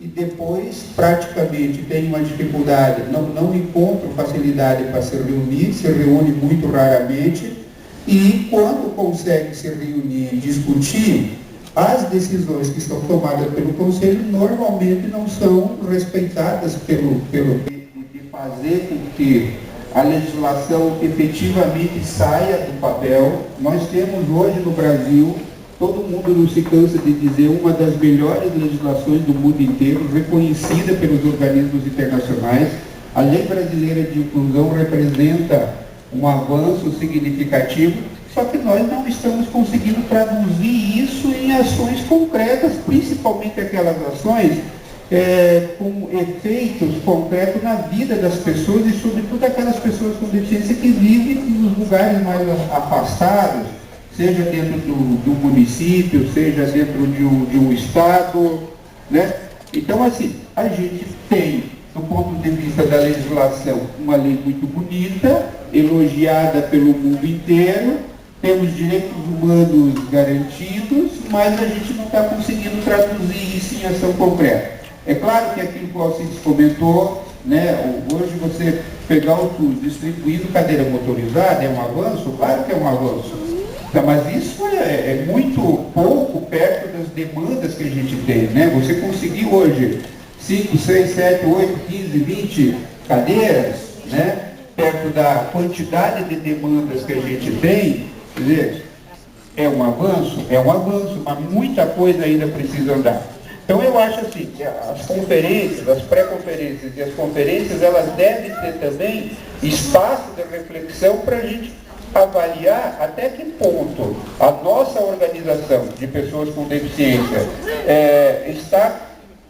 e depois praticamente tem uma dificuldade, não encontram facilidade para se reunir, se reúne muito raramente, e quando consegue se reunir e discutir, as decisões que são tomadas pelo Conselho normalmente não são respeitadas de fazer com que a legislação efetivamente saia do papel. Nós temos hoje no Brasil, todo mundo não se cansa de dizer, uma das melhores legislações do mundo inteiro, reconhecida pelos organismos internacionais. A Lei Brasileira de Inclusão representa um avanço significativo, só que nós não estamos conseguindo traduzir isso em ações concretas, principalmente aquelas ações com efeitos concretos na vida das pessoas e, sobretudo, aquelas pessoas com deficiência que vivem nos lugares mais afastados, seja dentro do município, seja dentro de um estado, né? Então, assim, a gente tem, do ponto de vista da legislação, uma lei muito bonita, elogiada pelo mundo inteiro, temos direitos humanos garantidos, mas a gente não está conseguindo traduzir isso em ação concreta. É claro que aquilo que o Alcides comentou, né, hoje você pegar o SUS distribuindo cadeira motorizada é um avanço? Claro que é um avanço. Mas isso é muito pouco perto das demandas que a gente tem, né? Você conseguir hoje 5, 6, 7, 8, 15, 20 cadeiras, né? Perto da quantidade de demandas que a gente tem, quer dizer, é um avanço, mas muita coisa ainda precisa andar. Então eu acho assim, que as conferências, as pré-conferências e as conferências, elas devem ter também espaço de reflexão para a gente avaliar até que ponto a nossa organização de pessoas com deficiência está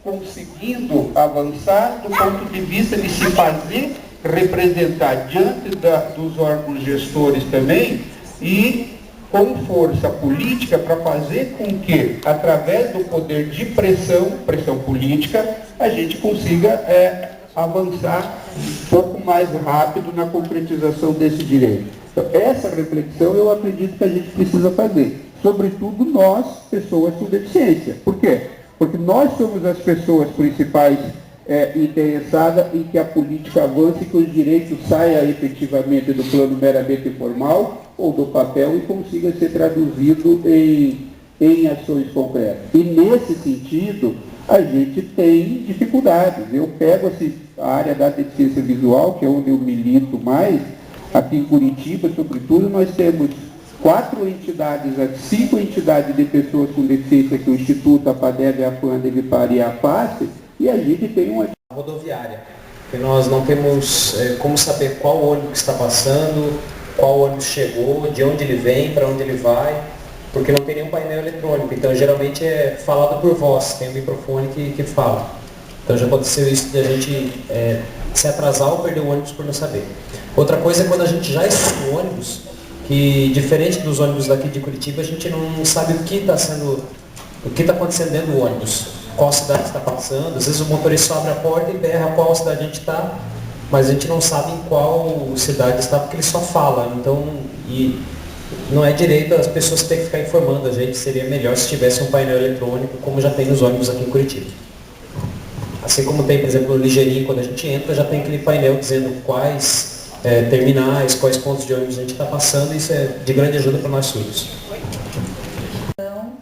conseguindo avançar do ponto de vista de se fazer representar diante dos órgãos gestores também e com força política para fazer com que, através do poder de pressão política, a gente consiga avançar um pouco mais rápido na concretização desse direito. Então, essa reflexão eu acredito que a gente precisa fazer, sobretudo nós, pessoas com deficiência. Por quê? Porque nós somos as pessoas principais interessadas em que a política avance e que os direitos saiam efetivamente do plano meramente formal ou do papel e consiga ser traduzido em ações concretas. E nesse sentido, a gente tem dificuldades. Eu pego assim, a área da deficiência visual, que é onde eu milito mais, aqui em Curitiba, sobretudo, nós temos 5 entidades de pessoas com deficiência, que é o Instituto, a PADEB, a FAND, a Vipar e a APASSE, e a gente tem uma rodoviária, que nós não temos como saber qual ônibus está passando, qual ônibus chegou, de onde ele vem, para onde ele vai, porque não tem nenhum painel eletrônico, então geralmente é falado por voz, tem um microfone que fala. Então já aconteceu isso de a gente se atrasar ou perder o ônibus por não saber. Outra coisa é quando a gente já está no ônibus, que diferente dos ônibus daqui de Curitiba, a gente não sabe o que está acontecendo dentro do ônibus, qual cidade está passando. Às vezes o motorista abre a porta e berra qual cidade a gente está, mas a gente não sabe em qual cidade está porque ele só fala. Então, e não é direito as pessoas terem que ficar informando a gente, seria melhor se tivesse um painel eletrônico, como já tem nos ônibus aqui em Curitiba. Assim como tem, por exemplo, no Ligeirinho, quando a gente entra, já tem aquele painel dizendo quais terminais, quais pontos de ônibus a gente está passando, e isso é de grande ajuda para nós surdos. Então,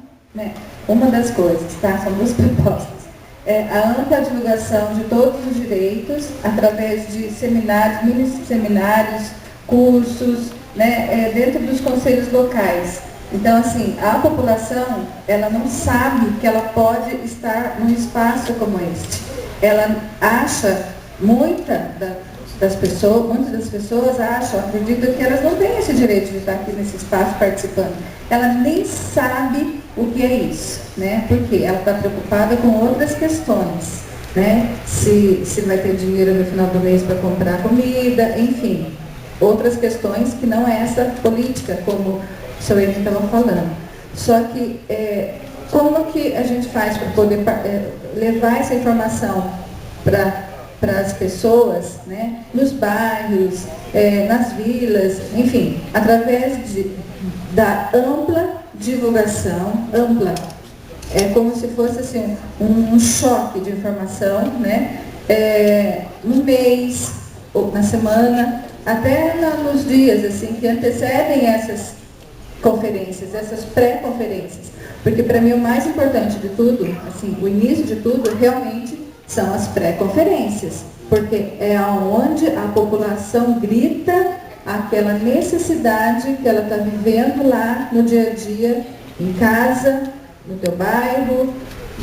uma das coisas, tá? São duas propostas. A ampla divulgação de todos os direitos, através de seminários, mini-seminários, cursos, dentro dos conselhos locais. Então, assim, a população, ela não sabe que ela pode estar num espaço como este. Ela acha, muitas das pessoas acreditam que elas não têm esse direito de estar aqui nesse espaço participando. Ela nem sabe o que é isso, né? Porque ela está preocupada com outras questões, né? Se vai ter dinheiro no final do mês para comprar comida, enfim. Outras questões que não é essa política, como o seu Henrique estava falando. Só que, como que a gente faz para poder levar essa informação para as pessoas, né, nos bairros, nas vilas, enfim, através da ampla divulgação, é como se fosse assim, um choque de informação, né? No mês, ou na semana, até nos dias assim, que antecedem essas conferências, essas pré-conferências. Porque para mim o mais importante de tudo, assim, o início de tudo, realmente são as pré-conferências. Porque é onde a população grita aquela necessidade que ela está vivendo lá no dia a dia, em casa, no teu bairro,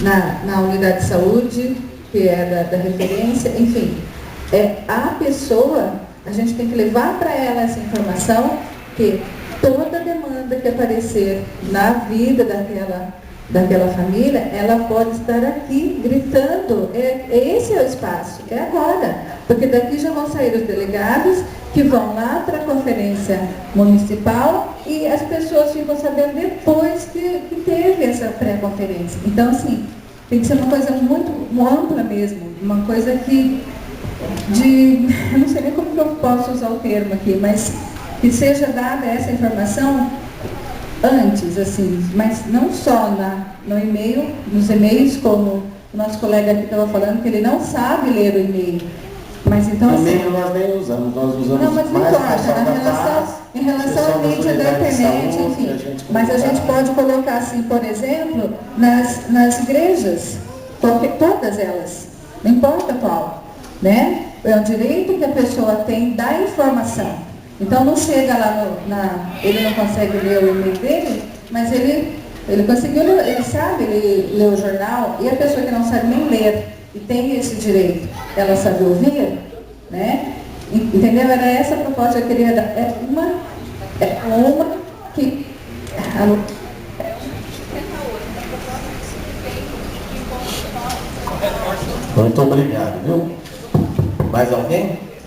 na unidade de saúde, que é da referência, enfim. A pessoa, a gente tem que levar para ela essa informação que toda demanda que aparecer na vida daquela família, ela pode estar aqui gritando. Esse é o espaço, é agora. Porque daqui já vão sair os delegados que vão lá para a conferência municipal e as pessoas ficam sabendo depois que teve essa pré-conferência. Então, assim, tem que ser uma coisa muito ampla mesmo, uma coisa eu não sei nem como que eu posso usar o termo aqui, mas que seja dada essa informação antes, assim, mas não só no e-mail, nos e-mails, como o nosso colega aqui estava falando, que ele não sabe ler o e-mail. Mas então assim. E-mail nós nem usamos, nós usamos não, mas não mais importa, em relação à mídia da internet, enfim. Mas a gente pode colocar assim, por exemplo, nas igrejas, todas elas, não importa qual, né? É o direito que a pessoa tem da informação. Então não chega lá ele não consegue ler o e-mail dele, mas ele conseguiu ler, ele sabe ler o jornal, e a pessoa que não sabe nem ler e tem esse direito, ela sabe ouvir, né? Entendeu? Era essa a proposta que eu queria dar. É uma que. Muito obrigado, viu? Mais alguém?